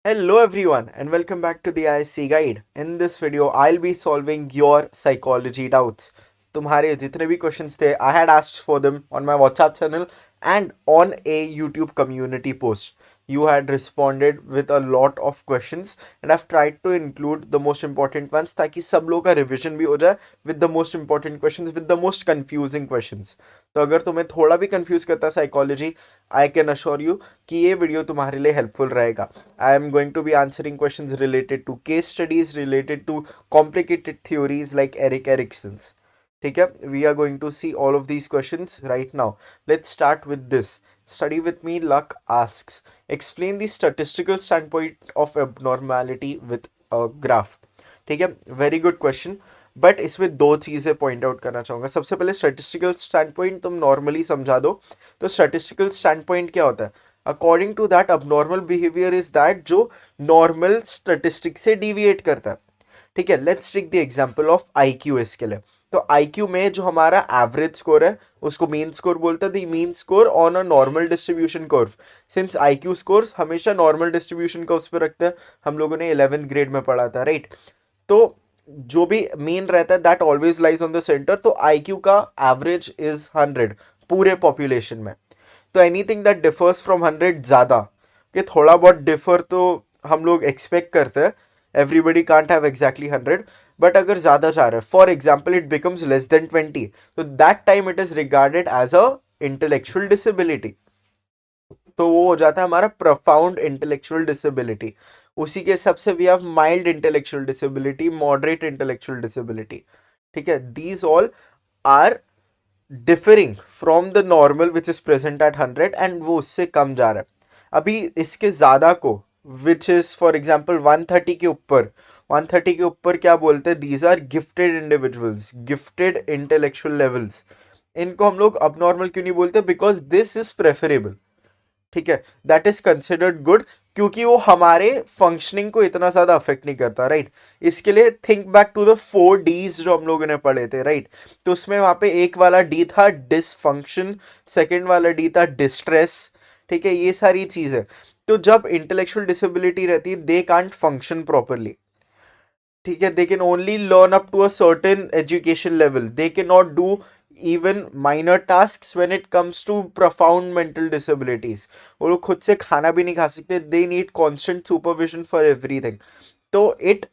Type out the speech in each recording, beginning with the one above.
Hello everyone and welcome back to the ISC Guide. In this video, I'll be solving your psychology doubts. तुम्हारे जितने भी questions थे, I had asked for them on my WhatsApp channel and on a YouTube community post. You had responded with a lot of questions and I've tried to include the most important ones ताकि सब लोगों का revision भी हो जाए with the most important questions, with the most confusing questions. तो अगर तुम्हें थोड़ा भी कंफ्यूज करता है psychology, I can assure you कि ये वीडियो तुम्हारे लिए हेल्पफुल रहेगा. I am going to be answering questions related to case studies, related to complicated theories like Erik Erikson's. ठीक है, we are going to see all of these questions right now. Let's start with this. Study with me. Luck asks, explain the statistical standpoint of abnormality with a graph. ठीक है, very good question. But इसमें दो चीज़ें point out करना चाहूँगा. सबसे पहले statistical standpoint तुम नॉर्मली समझा दो. तो स्टैटिस्टिकल स्टैंड पॉइंट क्या होता है? According to that abnormal behaviour is that जो नॉर्मल स्टैटिस्टिक से डिविएट करता है. ठीक है, let's take the example of IQ. इसके लिए तो आईक्यू में जो हमारा एवरेज स्कोर है उसको मीन स्कोर बोलते हैं. The mean score on a normal distribution curve. Since IQ scores हमेशा नॉर्मल डिस्ट्रीब्यूशन कर्व्स पे रखते हैं, हम लोगों ने 11th ग्रेड में पढ़ा था, राइट? तो जो भी मीन रहता है that always lies on the centre. तो आईक्यू का एवरेज इज 100 पूरे पॉपुलेशन में. तो एनीथिंग दैट डिफर्स फ्रॉम 100 ज़्यादा कि थोड़ा बहुत डिफर तो हम लोग एक्सपेक्ट करते हैं. Everybody can't have exactly 100, but अगर ज़्यादा जा रहा है, for example it becomes less than 20, तो that time it is regarded as a intellectual disability. तो वो हो जाता है हमारा प्रोफाउंड इंटेलेक्चुअल डिसेबिलिटी. उसी के हिसाब से we have mild intellectual disability, moderate intellectual disability. ठीक है, these all are differing from the normal which is present at 100 and वो उससे कम जा रहा है. अभी इसके ज़्यादा को विच इज फॉर एग्जाम्पल 130 के ऊपर, 130 के ऊपर क्या बोलते हैं? These are gifted individuals, gifted intellectual levels. इनको हम लोग अब नॉर्मल क्यों नहीं बोलते? Because this is preferable. ठीक है, दैट इज कंसिडर्ड गुड क्योंकि वो हमारे फंक्शनिंग को इतना ज़्यादा अफेक्ट नहीं करता, राइट? इसके लिए think back to the 4 Ds जो हम लोगों ने पढ़े थे, राइट? तो उसमें वहाँ पे एक वाला डी था डिसफंक्शन, सेकेंड वाला डी था डिस्ट्रेस. ठीक है, ये सारी चीज़ें. तो जब इंटेलेक्चुअल डिसेबिलिटी रहती है दे कांट फंक्शन प्रॉपरली. ठीक है, they can only learn up to a certain education level. They can not do even minor tasks when it comes to profound mental disabilities. वो लोग खुद से खाना भी नहीं खा सकते. they need constant supervision for everything. तो it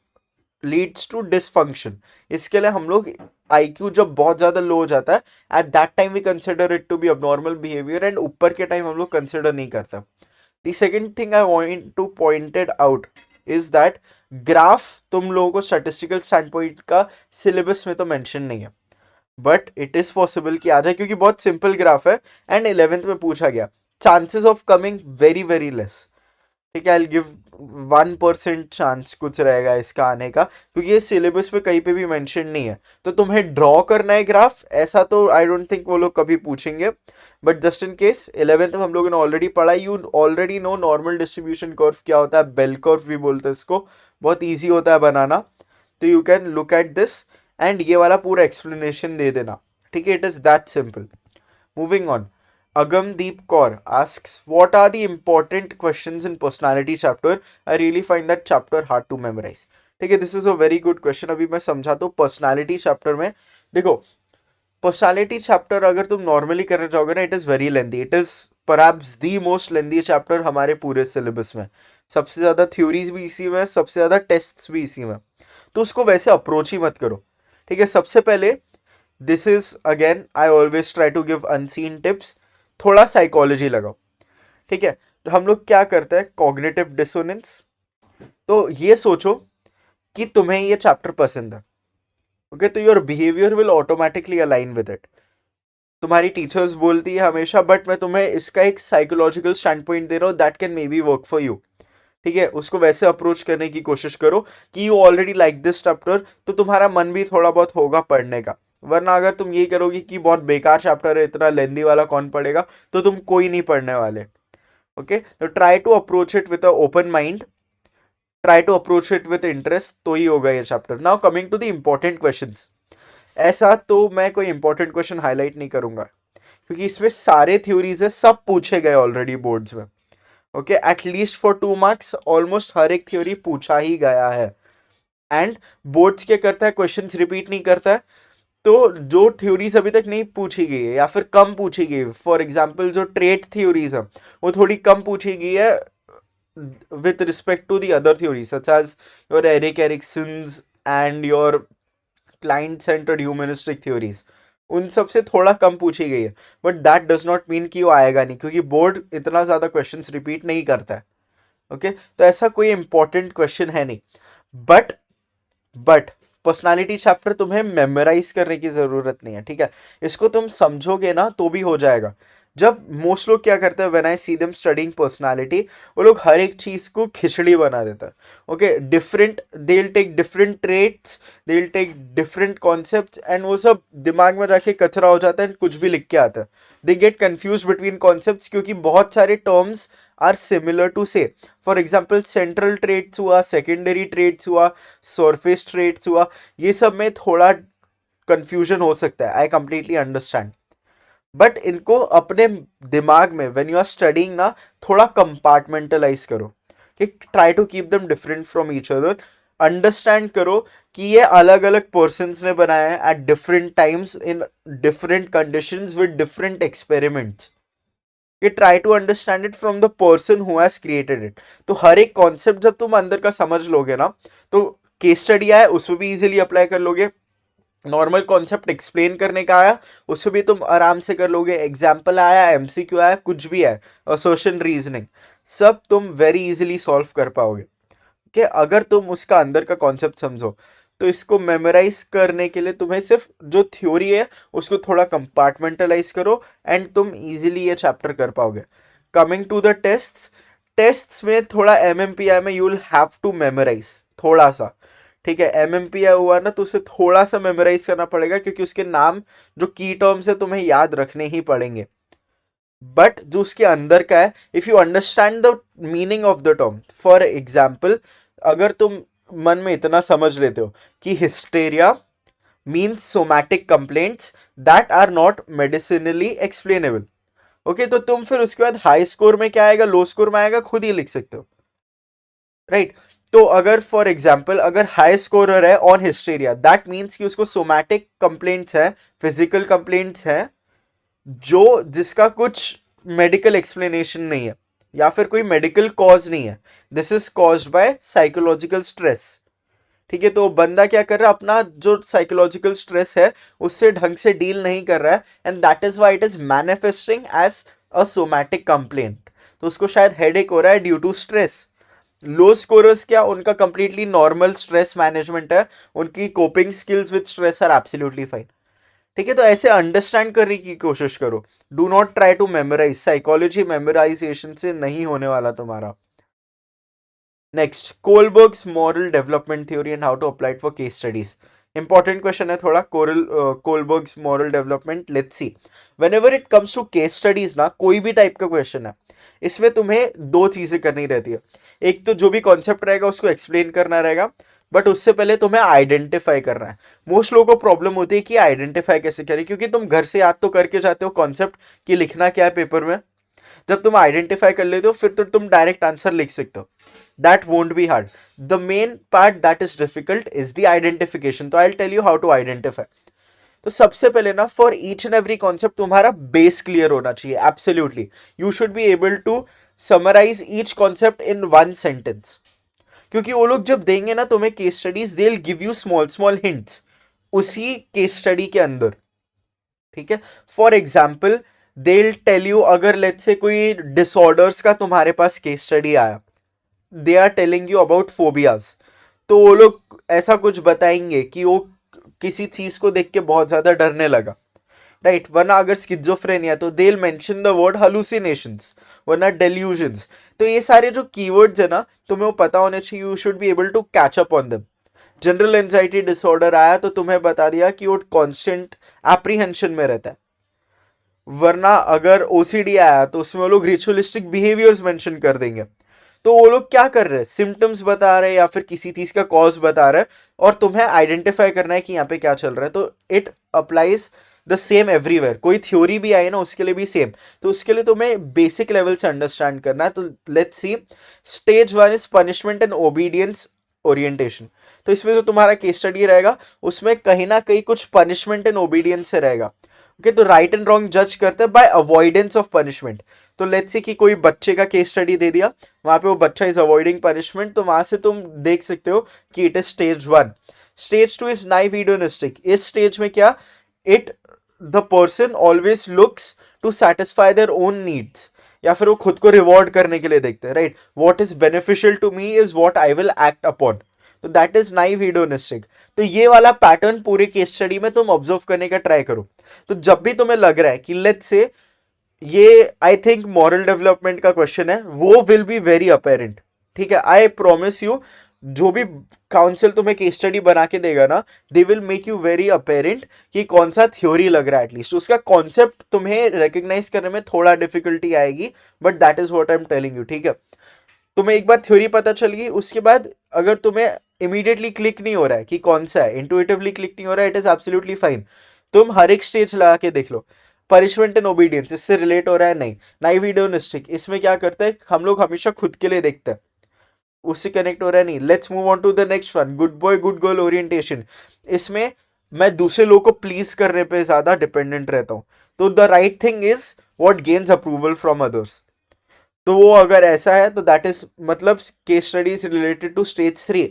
leads to dysfunction. इसके लिए हम लोग IQ जब बहुत ज़्यादा लो हो जाता है at that time we consider it to be abnormal behavior and ऊपर के टाइम हम लोग consider नहीं करते. The second thing I want to point it out is that graph तुम लोगों को स्टैटिस्टिकल स्टैंड पॉइंट का सिलेबस में तो मेंशन नहीं है, बट इट इज पॉसिबल कि आ जाए क्योंकि बहुत सिंपल ग्राफ है एंड 11th में पूछा गया. Chances of coming very very less. ठीक है, आई विल गिव 1% चांस कुछ रहेगा इसका आने का क्योंकि ये सिलेबस पे कहीं पे भी मेंशन नहीं है. तो तुम्हें ड्रॉ करना है ग्राफ, ऐसा तो आई डोंट थिंक वो लोग कभी पूछेंगे, but just in case 11th में हम लोगों ने ऑलरेडी पढ़ा. You already know normal distribution curve क्या होता है, बेल कर्व भी बोलते हैं इसको. बहुत ईजी होता है बनाना. तो you can look at this and ये वाला पूरा एक्सप्लेनेशन दे देना. ठीक है, it is that simple. Moving on. Agamdeep Kaur asks, what are the important questions in personality chapter? I really find that chapter hard to memorize. ठीक है, this is a very good question. अभी मैं समझाता हूँ. Personality chapter में देखो, personality chapter अगर तुम नॉर्मली करने जाओगे ना, it is very lengthy. It is perhaps the most lengthy chapter हमारे पूरे सिलेबस में. सबसे ज़्यादा थ्योरीज भी इसी में, सबसे ज़्यादा टेस्ट्स भी इसी में. तो उसको वैसे अप्रोच ही मत करो. ठीक है, सबसे पहले this is again I always try to give unseen tips. थोड़ा साइकोलॉजी लगाओ. ठीक है, तो हम लोग क्या करते हैं? Cognitive dissonance. तो ये सोचो कि तुम्हें ये चैप्टर पसंद है. ओके, तो your behaviour will automatically align with it. तुम्हारी टीचर्स बोलती है हमेशा, बट मैं तुम्हें इसका एक साइकोलॉजिकल स्टैंड पॉइंट दे रहा हूँ that can may be work for you. ठीक है, उसको वैसे अप्रोच करने की कोशिश करो कि you already like this chapter, तो तुम्हारा मन भी थोड़ा बहुत होगा पढ़ने का. वरना अगर तुम यही करोगे कि बहुत बेकार चैप्टर है, इतना लेंदी वाला कौन पढ़ेगा, तो तुम कोई नहीं पढ़ने वाले. ओके, तो try to approach it with a open mind, try to approach it with interest, तो ही होगा ये chapter. Now coming to the important questions. ऐसा तो मैं कोई इंपॉर्टेंट क्वेश्चन हाईलाइट नहीं करूंगा क्योंकि इसमें सारे थ्योरीज है, सब पूछे गए ऑलरेडी बोर्ड्स में. Okay, at least for 2 marks almost हर एक थ्योरी पूछा ही गया है। एंड बोर्ड्स क्या करता है, क्वेश्चंस रिपीट नहीं करता है, तो जो थ्योरीज अभी तक नहीं पूछी गई है या फिर कम पूछी गई है, फॉर एग्जाम्पल जो ट्रेड थ्योरीज है वो थोड़ी कम पूछी गई है with respect to the other theories such as your Erik Erikson's and your client centered humanistic theories, उन सब से थोड़ा कम पूछी गई है, but that does not mean कि वो आएगा नहीं, क्योंकि बोर्ड इतना ज़्यादा क्वेश्चंस रिपीट नहीं करता है। ओके, तो ऐसा कोई इंपॉर्टेंट क्वेश्चन है नहीं। बट बट पर्सनालिटी चैप्टर तुम्हें मेमोराइज करने की ज़रूरत नहीं है, ठीक है, इसको तुम समझोगे ना तो भी हो जाएगा। जब मोस्ट लोग क्या करते हैं, when I see them studying personality, वो लोग हर एक चीज़ को खिचड़ी बना देता है। Okay, different, they will take different traits, they will take different concepts, and वो सब दिमाग में जाके कचरा हो जाता है, कुछ भी लिख के आता है। They get confuse between concepts, क्योंकि बहुत सारे टर्म्स आर सिमिलर टू से। फॉर एग्जाम्पल सेंट्रल ट्रेट्स हुआ, सेकेंडरी ट्रेट्स हुआ, सरफेस ट्रेट्स हुआ, ये सब में थोड़ा कंफ्यूजन हो सकता है, आई कंप्लीटली अंडरस्टैंड। बट इनको अपने दिमाग में व्हेन यू आर स्टडिंग ना थोड़ा कंपार्टमेंटलाइज करो, कि try to keep them different from each other. Understand करो कि ये अलग अलग पर्सन्स ने बनाया है at different times in different conditions with different experiments. ये try to understand it from the person who has created it. तो हर एक कॉन्सेप्ट जब तुम अंदर का समझ लोगे ना, तो केस स्टडी आया उसमें भी इजीली अप्लाई कर लोगे, नॉर्मल कॉन्सेप्ट एक्सप्लेन करने का आया उससे भी तुम आराम से कर लोगे, एग्जाम्पल आया, एमसीक्यू आया, कुछ भी है, असर्शन, रीजनिंग, सब तुम वेरी इजीली सॉल्व कर पाओगे कि अगर तुम उसका अंदर का कॉन्सेप्ट समझो। तो इसको मेमोराइज करने के लिए तुम्हें सिर्फ जो थ्योरी है उसको थोड़ा कंपार्टमेंटलाइज करो एंड तुम इजीली ये चैप्टर कर पाओगे। Coming to the tests, tests में थोड़ा एमएमपीआई में you will have to memorise थोड़ा सा, ठीक है। एमएमपीआई हुआ ना तो उसे थोड़ा सा मेमोराइज करना पड़ेगा, क्योंकि उसके नाम जो की टर्म्स है तुम्हें याद रखने ही पड़ेंगे। बट जो उसके अंदर का है, if you understand the meaning of the term, for example अगर तुम मन में इतना समझ लेते हो कि hysteria means somatic complaints that are not medically explainable, okay, तो तुम फिर उसके बाद हाई स्कोर में क्या आएगा, लो स्कोर में आएगा, खुद ही लिख सकते हो, राइट। तो अगर फॉर एग्जाम्पल अगर हाई स्कोरर है ऑन हिस्टेरिया, दैट मीन्स कि उसको सोमैटिक कंप्लेंट्स है, फिजिकल कंप्लेंट्स है, जो जिसका कुछ मेडिकल एक्सप्लेनेशन नहीं है या फिर कोई मेडिकल कॉज नहीं है, this is caused by psychological stress, ठीक है। तो बंदा क्या कर रहा है, अपना जो साइकोलॉजिकल स्ट्रेस है उससे ढंग से डील नहीं कर रहा है, and that is why it is manifesting as a somatic complaint. तो उसको शायद हेडेक हो रहा है due to stress. Low scorers क्या, उनका कंप्लीटली नॉर्मल स्ट्रेस मैनेजमेंट है, उनकी coping skills with stress are absolutely fine, ठीक है। तो ऐसे अंडरस्टैंड करने की कोशिश करो, do not try to memorise, psychology memorisation से नहीं होने वाला तुम्हारा। Next, Kohlberg's moral development theory and how to apply it for case studies. Important question है थोड़ा, Kohlberg's moral development, let's see. Whenever it comes to case studies ना, कोई भी टाइप का क्वेश्चन है, इसमें तुम्हें दो चीजें करनी रहती है। एक तो जो भी कॉन्सेप्ट रहेगा उसको एक्सप्लेन करना रहेगा, बट उससे पहले तुम्हें आइडेंटिफाई करना है। मोस्ट लोगों को प्रॉब्लम होती है कि आइडेंटिफाई कैसे करें, क्योंकि तुम घर से याद तो करके जाते हो कॉन्सेप्ट कि लिखना क्या है पेपर में, जब तुम आइडेंटिफाई कर लेते हो फिर तो तुम डायरेक्ट आंसर लिख सकते हो, that won't be hard. The main part that is difficult is the identification. तो I will tell you how to identify. तो सबसे पहले ना, for each and every concept तुम्हारा बेस क्लियर होना चाहिए, absolutely you should be able to summarise each concept in one sentence, क्योंकि वो लोग जब देंगे ना तुम्हें case studies, they will give you small small hints उसी केस स्टडी के अंदर, ठीक है। For example they will tell you, अगर लेट्स से कोई डिसऑर्डर्स का तुम्हारे पास केस स्टडी आया, they are telling you about phobias, तो वो लोग ऐसा कुछ बताएंगे कि वो किसी चीज को देख के बहुत ज्यादा डरने लगा, राइट। वरना अगर स्किज़ोफ्रेनिया तो they will mention the word hallucinations, वरना डेल्यूजन्स। तो ये सारे जो कीवर्ड्स है ना तुम्हें वो पता होने चाहिए, you should be able to catch up on them. General anxiety disorder आया तो तुम्हें बता दिया कि वो कॉन्स्टेंट एप्रीहेंशन में रहता है, वरना अगर ओसीडी आया तो उसमें वो लोग रिचुअलिस्टिक बिहेवियर्स मेंशन कर देंगे। तो वो लोग क्या कर रहे हैं, सिम्टम्स बता रहे हैं या फिर किसी चीज का कॉज बता रहे हैं, और तुम्हें आइडेंटिफाई करना है कि यहाँ पे क्या चल रहा है। तो it applies the same everywhere, कोई थ्योरी भी आई ना उसके लिए भी सेम। तो उसके लिए तुम्हें बेसिक लेवल से अंडरस्टैंड करना है। तो let's see, stage 1 is punishment and obedience orientation. तो इसमें जो तुम्हारा केस स्टडी रहेगा उसमें कहीं ना कहीं कुछ पनिशमेंट एंड ओबीडियंस से रहेगा। ओके, तो राइट एंड रॉन्ग जज करते हैं बाय अवॉइडेंस ऑफ पनिशमेंट। तो लेट्स से कि कोई बच्चे का केस स्टडी दे दिया, वहां पे वो बच्चा इज अवॉइडिंग पनिशमेंट, तो वहां से तुम देख सकते हो कि it is stage 1। Stage 2 is naive hedonistic. इस स्टेज में क्या, it the person always looks to satisfy their own needs, या फिर वो खुद को रिवॉर्ड करने के लिए देखते हैं, right. What is beneficial to me is what I will act upon, तो दैट इज नाइव हीडोनिस्टिक। तो ये वाला पैटर्न पूरे केस स्टडी में तुम ऑब्जर्व करने का ट्राई करो। तो जब भी तुम्हें लग रहा है कि लेट्स से ये आई थिंक मॉरल डेवलपमेंट का क्वेश्चन है, वो विल बी वेरी अपेरेंट, ठीक है। आई प्रॉमिस यू, जो भी काउंसिल तुम्हें केस स्टडी बना के देगा ना, they will make you very apparent कि कौन सा थ्योरी लग रहा है। एटलीस्ट उसका कॉन्सेप्ट तुम्हें रिकग्नाइज करने में थोड़ा डिफिकल्टी आएगी, but that is what I am telling you, ठीक है। तुम्हें एक बार थ्योरी पता चल गई, उसके बाद अगर तुम्हें इमीडिएटली क्लिक नहीं हो रहा है कि कौन सा है, इंटुइटिवली क्लिक नहीं हो रहा है, इट इज एब्सोल्युटली फाइन। तुम हर एक स्टेज लगा के देख लो। पनिशमेंट एंड ओबीडियंस, इससे रिलेट हो रहा है नहीं। नाइव हीडोनिस्टिक, इसमें क्या करते हैं हम लोग, हमेशा खुद के लिए देखते हैं, उससे कनेक्ट हो रहा है नहीं। Let's move on to the next one, good boy good girl orientation. इसमें मैं दूसरे लोगों को प्लीज करने पे ज्यादा डिपेंडेंट रहता हूँ। तो the right thing is what gains approval from others. तो वो अगर ऐसा है तो दैट इज मतलब case study is related to stage 3।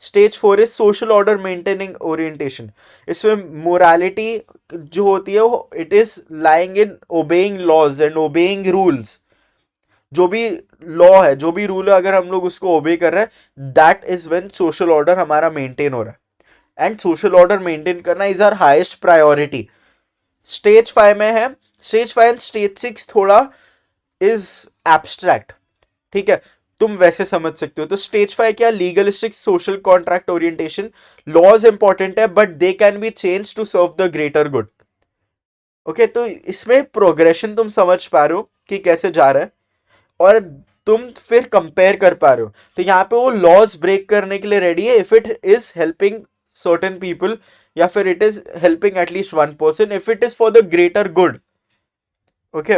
Stage 4 is social order maintaining orientation. इसमें मोरालिटी जो होती है वो it is lying in obeying laws and obeying rules. जो भी लॉ है, जो भी रूल है, अगर हम लोग उसको ओबे कर रहे हैं, that is when social order हमारा मेंटेन हो रहा है। एंड सोशल ऑर्डर मेंटेन करना is our highest priority. Stage 5 में है। स्टेज 5 एंड स्टेज 6 थोड़ा इज एब्स्ट्रैक्ट, ठीक है, तुम वैसे समझ सकते हो। तो स्टेज 5 क्या, legalistic social contract orientation. Laws important है but they can be change to serve the greater good. Okay, तो इसमें प्रोग्रेशन तुम समझ पा रहे हो कि कैसे जा रहा है, और तुम फिर कंपेयर कर पा रहे हो। तो यहाँ पे वो लॉज ब्रेक करने के लिए रेडी है if it is helping certain people, या फिर it is helping at least one person, if it is for the greater good. Okay,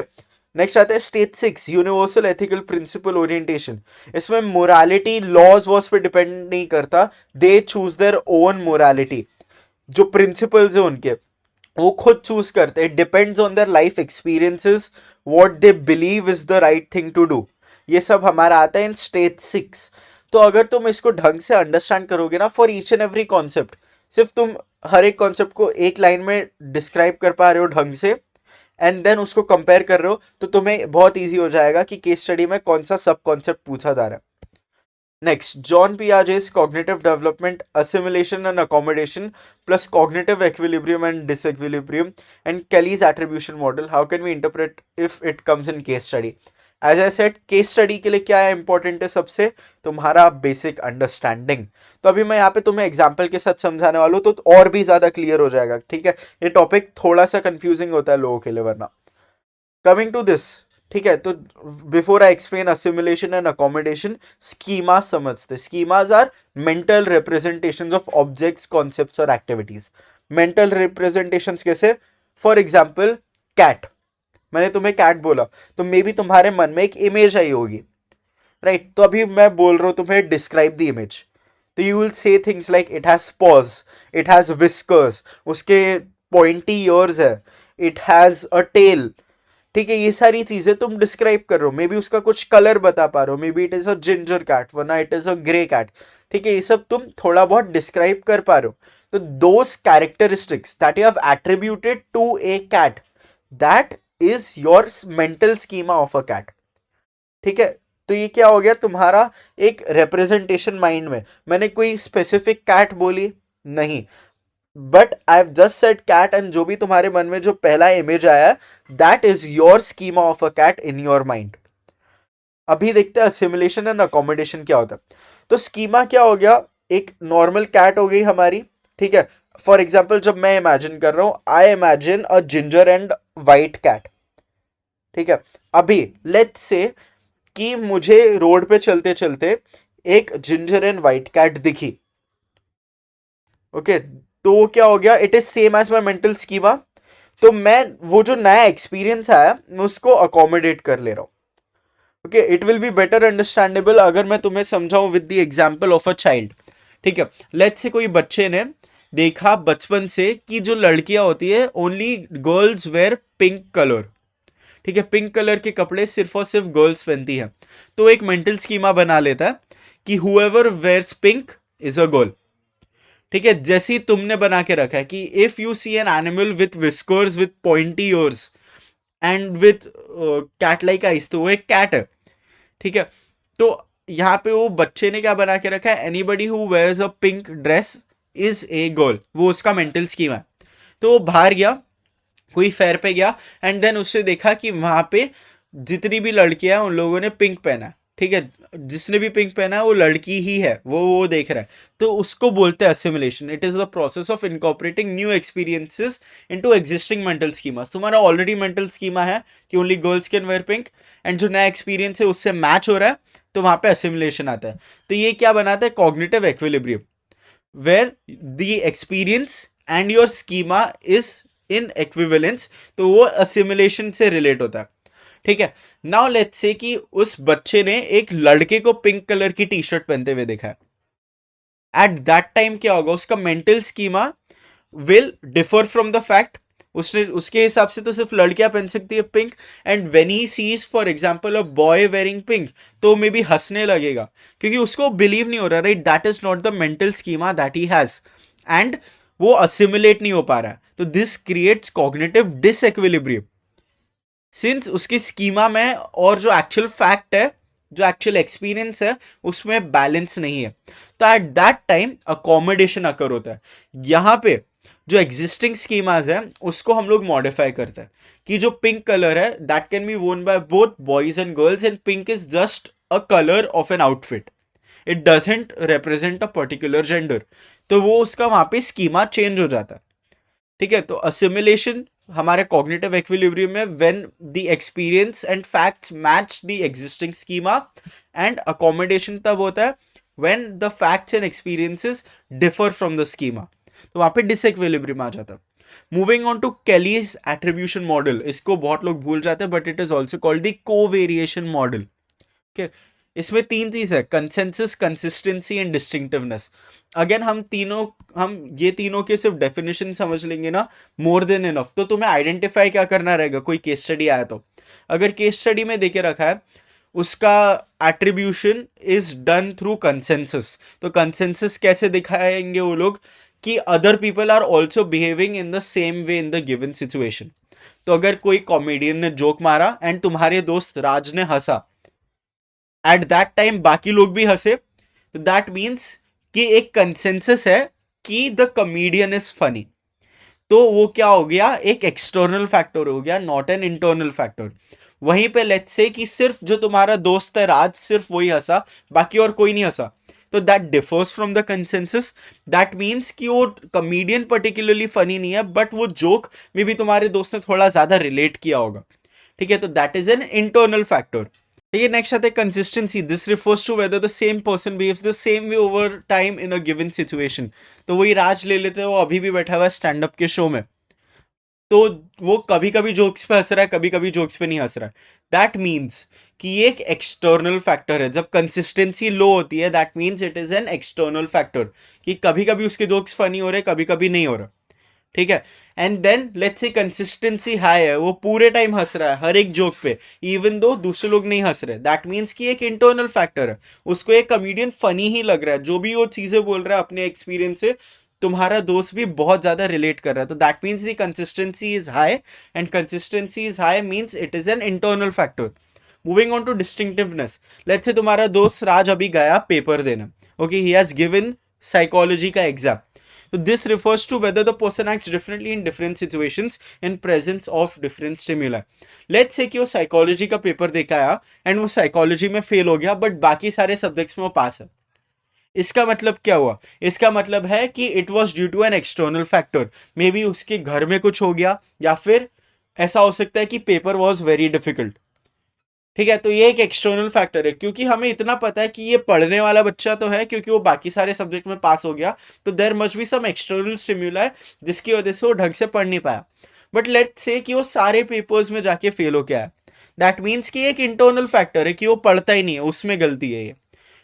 next आता है stage 6, universal ethical principle orientation. इसमें मोरालिटी लॉज वॉज पे डिपेंड नहीं करता, they choose their own morality. जो प्रिंसिपल्स है उनके, वो खुद चूज करते हैं, depends on their life experiences, what they believe is the right thing to do. ये सब हमारा आता है इन स्टेज 6। तो अगर तुम इसको ढंग से अंडरस्टैंड करोगे ना, for each and every concept, सिर्फ तुम हर एक कॉन्सेप्ट को एक लाइन में डिस्क्राइब कर पा रहे हो ढंग से, एंड देन उसको कंपेयर कर रहे हो, तो तुम्हें बहुत ईजी हो जाएगा कि केस स्टडी में कौन सा सब कॉन्सेप्ट पूछा जा रहा है। Next, John Piaget's cognitive development, assimilation and accommodation, plus cognitive equilibrium and disequilibrium, and Kelly's attribution model. How can we interpret if it comes in case study? As I said, case study के लिए क्या है important है, सबसे तुम्हारा basic understanding. तो अभी मैं यहाँ पे तुम्हें एग्जाम्पल के साथ समझाने वाला हूँ, तो और भी ज़्यादा क्लियर हो जाएगा, ठीक है। ये टॉपिक थोड़ा सा कंफ्यूजिंग होता है लोगों के लिए वरना। कमिंग टू दिस, ठीक है, तो before I explain assimilation and accommodation, schema समझते। Schemas are mental representations of objects, concepts और एक्टिविटीज। मेंटल रिप्रेजेंटेशंस कैसे, फॉर एग्जांपल कैट, मैंने तुम्हें कैट बोला, तो मे बी तुम्हारे मन में एक इमेज आई होगी, राइट। तो अभी मैं बोल रहा हूँ तुम्हें डिस्क्राइब द इमेज, तो you will say things like it has pause, it has whiskers, उसके पॉइंटी ईयर्स है, इट हैज अ टेल, ठीक है। ये सारी चीजें तुम डिस्क्राइब कर रहे हो, मे बी उसका कुछ कलर बता पा रहे हो, maybe it is a ginger cat, वरना it is a grey cat, ठीक है। ये सब तुम थोड़ा बहुत डिस्क्राइब कर पा रहे हो। तो those characteristics that you have attributed to a cat, that is your mental schema of a cat, ठीक है। तो ये क्या हो गया, तुम्हारा एक रिप्रेजेंटेशन माइंड में। मैंने कोई स्पेसिफिक कैट बोली नहीं, but I have just said cat, and जो भी तुम्हारे मन में जो पहला इमेज आया, that is your schema of a cat in your mind. अभी देखते हैं असिमुलेशन एंड अकोमोडेशन क्या होता है। तो स्कीमा क्या हो गया, एक नॉर्मल कैट हो गई हमारी, ठीक है। फॉर एग्जाम्पल जब मैं इमेजिन कर रहा हूं, I imagine a ginger and white cat, ठीक है। अभी लेट्स से कि मुझे रोड पे चलते चलते एक जिंजर एंड वाइट कैट दिखी, ओके। तो क्या हो गया, it is same as my mental schema. तो मैं वो जो नया एक्सपीरियंस आया मैं उसको अकोमोडेट कर ले रहा हूँ. Okay, it will be better understandable अगर मैं तुम्हें समझाऊं with the example of a child. ठीक है, लेट्स से कोई बच्चे ने देखा बचपन से कि जो लड़कियां होती है only girls wear pink colour. ठीक है, पिंक कलर के कपड़े सिर्फ और सिर्फ गर्ल्स पहनती है. तो एक मेंटल स्कीमा बना लेता है कि whoever wears pink is a girl. ठीक है, जैसे ही तुमने बना के रखा है कि if you see an animal with whiskers with pointy ears and with cat like eyes, तो वो एक कैट है. ठीक है, तो यहाँ पे वो बच्चे ने क्या बना के रखा है, anybody who wears a pink dress is a girl. वो उसका मेंटल स्कीम है. तो वो बाहर गया, कोई फेयर पे गया, एंड देन उसने देखा कि वहां पे जितनी भी लड़कियां हैं उन लोगों ने पिंक पहना है. ठीक है, जिसने भी पिंक पहना है वो लड़की ही है, वो देख रहा है. तो उसको बोलते हैं assimilation. It is the process of incorporating new experiences into existing mental schemas. तुम्हारा ऑलरेडी मेंटल स्कीमा है कि only girls can wear pink, and जो नया एक्सपीरियंस है उससे मैच हो रहा है, तो वहां पे असिमिलेशन आता है. तो ये क्या बनाता है, cognitive equilibrium, where the experience and your schema is in equivalence. तो वो असिमिलेशन से रिलेट होता है. ठीक है, नाउ लेट्स से कि उस बच्चे ने एक लड़के को पिंक कलर की टी शर्ट पहनते हुए देखा है. एट दैट टाइम क्या होगा, उसका mental schema will differ from the fact. उसने उसके हिसाब से तो सिर्फ लड़कियां पहन सकती है pink, and when he sees for example a boy wearing pink, तो मे बी हंसने लगेगा क्योंकि उसको बिलीव नहीं हो रहा, right, that is not the mental schema that he has, and वो असिमुलेट नहीं हो पा रहा है. तो this creates cognitive disequilibrium, since उसकी स्कीमा में और जो एक्चुअल फैक्ट है, जो एक्चुअल एक्सपीरियंस है, उसमें बैलेंस नहीं है. तो एट दैट टाइम अकोमोडेशन अकर होता है. यहां पे जो एग्जिस्टिंग स्कीमाज है उसको हम लोग मॉडिफाई करते हैं कि जो पिंक कलर है that can be worn by both boys and girls, and pink is just a colour of an outfit. It doesn't represent a particular gender. तो वो उसका वहां पे स्कीमा चेंज हो जाता है. ठीक है, तो असिमिलेशन हमारे कॉग्निटिव इक्विलिब्रियम में when the experience and facts match the existing schema, and accommodation तब होता है when the facts and experiences differ from the schema. तो वहां पे डिसइक्विलिब्रियम आ जाता है. Moving on to Kelley's attribution model, इसको बहुत लोग भूल जाते हैं but it is also called the covariation model. Okay, इसमें तीन चीज है, consensus, consistency and distinctiveness. Again हम ये तीनों के सिर्फ डेफिनेशन समझ लेंगे ना, मोर देन इनफ. तो तुम्हें आइडेंटिफाई क्या करना रहेगा, कोई केस स्टडी आया तो अगर केस स्टडी में देके रखा है उसका attribution is done through consensus. तो कंसेंसस कैसे दिखाएंगे वो लोग कि other people are also behaving in the same way in the given situation. तो अगर कोई कॉमेडियन ने जोक मारा एंड तुम्हारे दोस्त राज ने हंसा, एट दैट टाइम बाकी लोग भी हंसे, तो दैट मीन्स कि एक कंसेंसस है कि द कॉमेडियन इज फनी. तो वो क्या हो गया, एक एक्सटर्नल फैक्टर हो गया, नॉट एन इंटरनल फैक्टर. वहीं पे लेट्स से कि सिर्फ जो तुम्हारा दोस्त है राज, सिर्फ वही हंसा, बाकी और कोई नहीं हंसा, तो that differs from the consensus. That means कि वो कॉमेडियन पर्टिकुलरली फनी नहीं है, बट वो जोक में भी तुम्हारे दोस्त ने थोड़ा ज्यादा रिलेट किया होगा. ठीक है, तो that is an internal factor. ये नेक्स्ट आता है consistency. This refers to whether the same person behaves the same way over time in a given situation. तो वही राज ले लेते हैं, वो अभी भी बैठा हुआ है स्टैंड अप के शो में, तो वो कभी कभी जोक्स पे हंस रहा है, कभी कभी जोक्स पे नहीं हंस रहा है. दैट मीन्स कि ये एक एक्सटर्नल फैक्टर है. जब कंसिस्टेंसी लो होती है that means it is N external factor, कि कभी कभी उसके जोक्स फनी हो रहे, कभी कभी नहीं हो रहा. ठीक है, and then let's say consistency high है, वो पूरे टाइम हंस रहा है हर एक जोक पे इवन दो दूसरे लोग नहीं हंस रहे, दैट मीन्स कि एक इंटरनल फैक्टर है, उसको एक कॉमेडियन फनी ही लग रहा है. जो भी वो चीजें बोल रहा है अपने एक्सपीरियंस से, तुम्हारा दोस्त भी बहुत ज्यादा रिलेट कर रहा है. तो that means the consistency is high, and consistency is high means it is an internal factor. Moving on to distinctiveness, let's say तुम्हारा दोस्त राज अभी गया पेपर देना. Okay, he has given psychology का exam. So this refers to whether the person acts differently in different situations in presence of different stimuli. Let's say कि वो psychology का paper देखा आया एंड वो साइकोलॉजी में फेल हो गया बट बाकी सारे सब्जेक्ट्स में वो पास है. इसका मतलब क्या हुआ, इसका मतलब है कि it was due to an external factor. Maybe उसके घर में कुछ हो गया, या फिर ऐसा हो सकता है कि पेपर वॉज वेरी डिफिकल्ट. ठीक है, तो ये एक एक्सटर्नल फैक्टर है, क्योंकि हमें इतना पता है कि ये पढ़ने वाला बच्चा तो है क्योंकि वो बाकी सारे सब्जेक्ट में पास हो गया, तो there must be some external stimuli जिसकी वजह से वो ढंग से पढ़ नहीं पाया. बट लेट्स से कि वो सारे पेपर्स में जाके फेल हो गया है, दैट मीन्स कि एक इंटरनल फैक्टर है कि वो पढ़ता ही नहीं है, उसमें गलती है ये,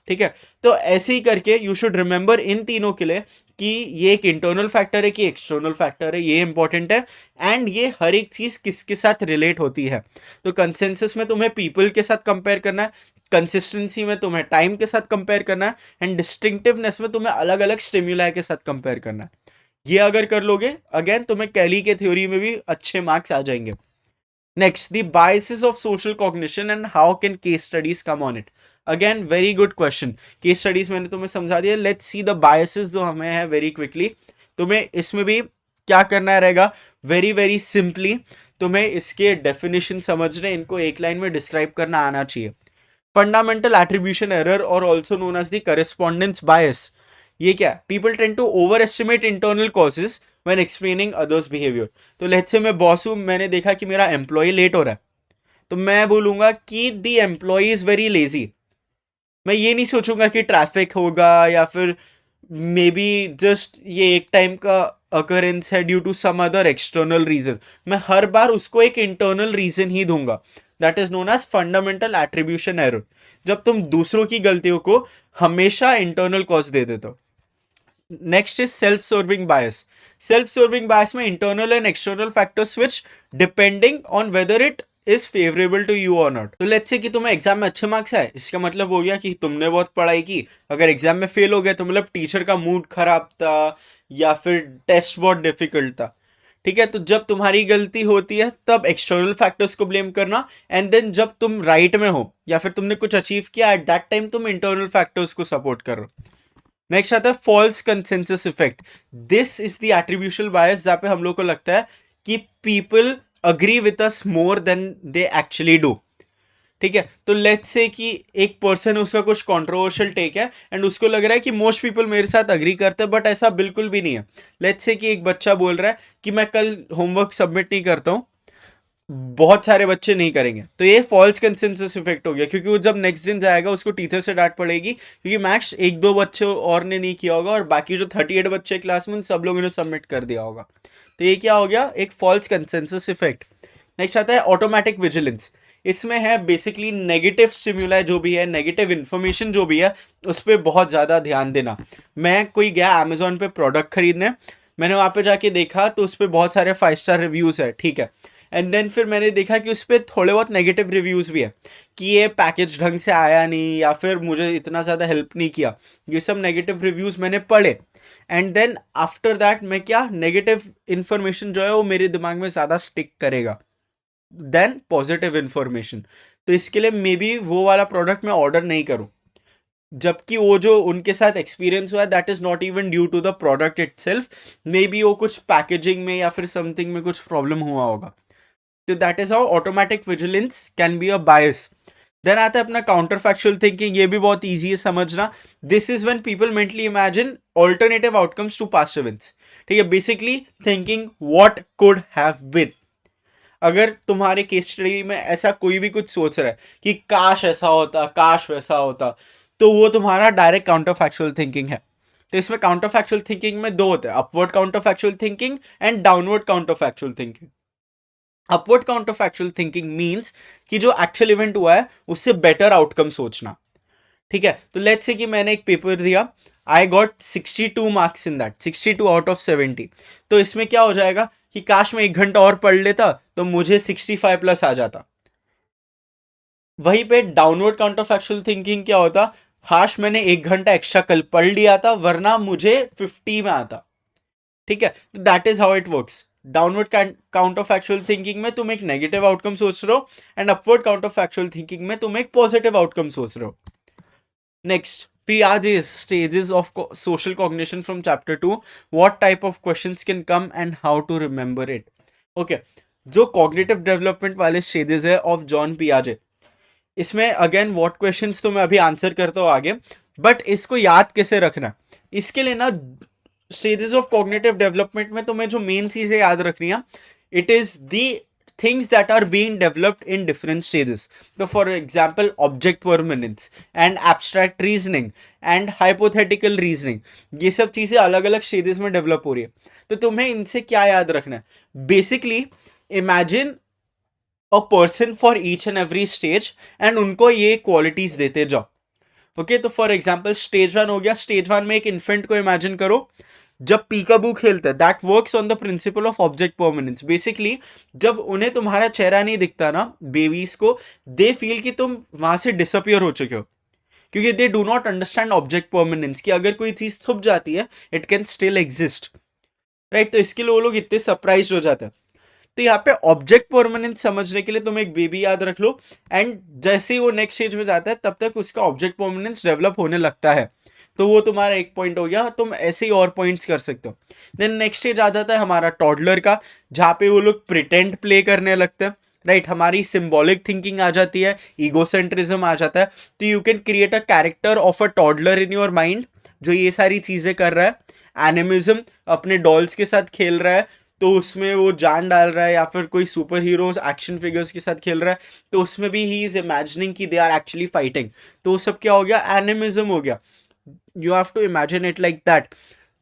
ठीक है। तो ऐसे ही करके यू शुड रिमेंबर इन तीनों के लिए कि ये एक इंटरनल फैक्टर है कि एक्सटर्नल फैक्टर है, ये इंपॉर्टेंट है, एंड ये हर एक चीज किसके साथ रिलेट होती है। तो कंसेंसस में तुम्हें पीपल के साथ कंपेयर करना है, कंसिस्टेंसी में तुम्हें टाइम के साथ कंपेयर करना है, एंड डिस्टिंक्टिवनेस में तुम्हें अलग अलग स्टिम्युलाई के साथ कंपेयर करना है। ये अगर कर लोगे, अगेन तुम्हें कैली के थ्योरी में भी अच्छे मार्क्स आ जाएंगे। Next, the biases of social cognition and how can case studies come on it? Again, very good question. Case studies मैंने तुम्हें समझा दिया. Let's see the biases जो हमें है very quickly. तुम्हें इसमें भी क्या करना रहेगा? Very very simply तुम्हें इसके definition समझने, इनको एक लाइन में describe करना आना चाहिए. Fundamental attribution error or also known as the correspondence bias. ये क्या है? People tend to overestimate internal causes when explaining others behavior. तो लेट्स से मैं बॉस हूं, मैंने देखा कि मेरा एम्प्लॉय लेट हो रहा है, तो मैं बोलूंगा कि दी एम्प्लॉय इज वेरी लेजी। मैं ये नहीं सोचूंगा कि ट्रैफिक होगा या फिर मे बी जस्ट ये एक टाइम का अकरेंस है due to some other external reason. मैं हर बार उसको एक इंटरनल रीजन ही दूंगा। That is known as fundamental attribution error, जब तुम दूसरों की गलतियों को हमेशा इंटरनल कॉज दे देते हो। Next is self serving bias. Self serving bias में internal and external factors switch depending on whether it is favourable to you और नॉट। तो लेट्स से कि तुम्हें एग्जाम में अच्छे मार्क्स आए, इसका मतलब हो गया कि तुमने बहुत पढ़ाई की। अगर एग्जाम में फेल हो गया तो मतलब टीचर का मूड खराब था या फिर टेस्ट बहुत डिफिकल्ट था, ठीक है। तो जब तुम्हारी गलती होती है तब एक्सटर्नल फैक्टर्स को ब्लेम करना, एंड देन जब तुम राइट में हो या फिर तुमने कुछ अचीव किया एट दैट टाइम तुम इंटरनल फैक्टर्स को सपोर्ट करो। नेक्स्ट आता है false consensus effect. This is the attributional bias, जहां पे हम लोग को लगता है कि people agree with us more than they actually do, ठीक है। तो लेट्स से कि एक पर्सन, उसका कुछ कंट्रोवर्शियल टेक है एंड उसको लग रहा है कि मोस्ट पीपल मेरे साथ अग्री करते हैं, बट ऐसा बिल्कुल भी नहीं है। लेट्स से कि एक बच्चा बोल रहा है कि मैं कल होमवर्क सबमिट नहीं करता हूं, बहुत सारे बच्चे नहीं करेंगे, तो ये फॉल्स कंसेंसस इफेक्ट हो गया, क्योंकि वो जब नेक्स्ट दिन जाएगा उसको टीचर से डांट पड़ेगी, क्योंकि मैक्स एक दो बच्चे और ने नहीं किया होगा और बाकी जो 38 बच्चे क्लास में सब लोगों ने सबमिट कर दिया होगा। तो ये क्या हो गया? एक फॉल्स कंसेंसस इफेक्ट। नेक्स्ट आता है ऑटोमेटिक विजिलेंस। इसमें है बेसिकली नेगेटिव स्टिम्युलाई जो भी है, नेगेटिव इन्फॉर्मेशन जो भी है, उस पर बहुत ज़्यादा ध्यान देना। मैं कोई गया अमेजोन पे प्रोडक्ट खरीदने, मैंने वहाँ पे जाके देखा तो उस पर बहुत सारे 5 स्टार रिव्यूज़ है, ठीक है। एंड देन फिर मैंने देखा कि उस पर थोड़े बहुत नेगेटिव रिव्यूज़ भी है कि ये पैकेज ढंग से आया नहीं या फिर मुझे इतना ज़्यादा हेल्प नहीं किया। ये सब नेगेटिव रिव्यूज़ मैंने पढ़े, एंड देन आफ्टर दैट मैं क्या, नेगेटिव इन्फॉर्मेशन जो है वो मेरे दिमाग में ज़्यादा स्टिक करेगा देन पॉजिटिव इन्फॉर्मेशन। तो इसके लिए मे बी वो वाला प्रोडक्ट मैं ऑर्डर नहीं करूँ, जबकि वो जो उनके साथ एक्सपीरियंस हुआ है that is not even due to the product itself, maybe वो कुछ पैकेजिंग में या फिर समथिंग में कुछ प्रॉब्लम हुआ होगा। तो that is how automatic vigilance can be a bias. Then आता है अपना काउंटर फैक्चुअल थिंकिंग। ये भी बहुत ईजी है समझना। This is when people mentally imagine alternative outcomes to past events, ठीक है। Basically thinking what could have been. अगर तुम्हारे केस स्टडी में ऐसा कोई भी कुछ सोच रहा है कि काश ऐसा होता, काश वैसा होता, तो वो तुम्हारा डायरेक्ट काउंटर फैक्चुअल थिंकिंग है। तो इसमें काउंटर फैक्चुअल थिंकिंग में दो होते हैं, upward counter factual thinking and downward counter factual thinking. Upward counter factual thinking means कि जो एक्चुअल इवेंट हुआ है उससे बेटर आउटकम सोचना, ठीक है। तो लेट्स से कि मैंने एक पेपर दिया, I got 62 marks in that, 62 out of 70। तो इसमें क्या हो जाएगा कि काश मैं 1 घंटा और पढ़ लेता तो मुझे 65 प्लस आ जाता। वहीं पे डाउनवर्ड काउंटर फैक्चुअल थिंकिंग क्या होता, हाश मैंने 1 घंटा एक्स्ट्रा कल पढ़ लिया था वरना मुझे 50 में आता, ठीक है। तो that is how it works. Downward counter factual thinking में तुम एक नेगेटिव आउटकम सोच रहे हो, and upward counter factual thinking में तुम एक पॉजिटिव आउटकम सोच रहे हो। Next, Piaget's stages of social cognition from chapter 2. What type of questions can come and how to remember it? Okay, जो cognitive development वाले stages है of John Piaget, इसमें अगेन व्हाट क्वेश्चंस तो मैं अभी आंसर करता हूँ आगे, बट इसको याद कैसे रखना, इसके लिए ना स्टेजेस ऑफ कॉग्निटिव डेवलपमेंट में तुम्हें जो मेन चीजें याद रखनी है, it is the things that are being developed in different stages. So for example, object permanence and abstract reasoning and hypothetical reasoning, ये सब चीजें अलग अलग stages में develop हो रही है. तो तुम्हें इनसे क्या याद रखना है? Basically, imagine a person for each and every stage and उनको ये qualities देते जाओ. ओके, तो फॉर एग्जाम्पल स्टेज 1 हो गया. स्टेज 1 में एक इन्फेंट को इमेजिन करो जब पीकाबू खेलता है. That works on the principle of object permanence. Basically जब उन्हें तुम्हारा चेहरा नहीं दिखता ना, बेबीज को, दे फील कि तुम वहां से डिसअपियर हो चुके हो, क्योंकि they do not understand object permanence, कि अगर कोई चीज छुप जाती है it can still exist, right. तो इसके लिए वो लोग इतने सरप्राइज हो जाते हैं. तो यहाँ पे ऑब्जेक्ट परमानेंस समझने के लिए तुम एक बेबी याद रख लो, एंड जैसे ही वो नेक्स्ट स्टेज में जाता है तब तक उसका ऑब्जेक्ट परमानेंस डेवलप होने लगता है. तो वो तुम्हारा एक पॉइंट हो गया. तुम ऐसे ही और पॉइंट्स कर सकते हो. देन नेक्स्ट स्टेज आ जाता है हमारा टॉडलर का, जहाँ पे वो लोग प्रिटेंड प्ले करने लगते हैं, राइट. हमारी सिंबॉलिक थिंकिंग आ जाती है, ईगोसेंट्रिज्म आ जाता है. तो you can create a character of a toddler in your mind जो ये सारी चीजें कर रहा है. एनिमिज्म, अपने डॉल्स के साथ खेल रहा है तो उसमें वो जान डाल रहा है, या फिर कोई सुपर हीरोज एक्शन फिगर्स के साथ खेल रहा है तो उसमें भी ही इज इमेजिनिंग कि दे आर एक्चुअली फाइटिंग. तो वो सब क्या हो गया? एनिमिज्म हो गया. You have to imagine it like that.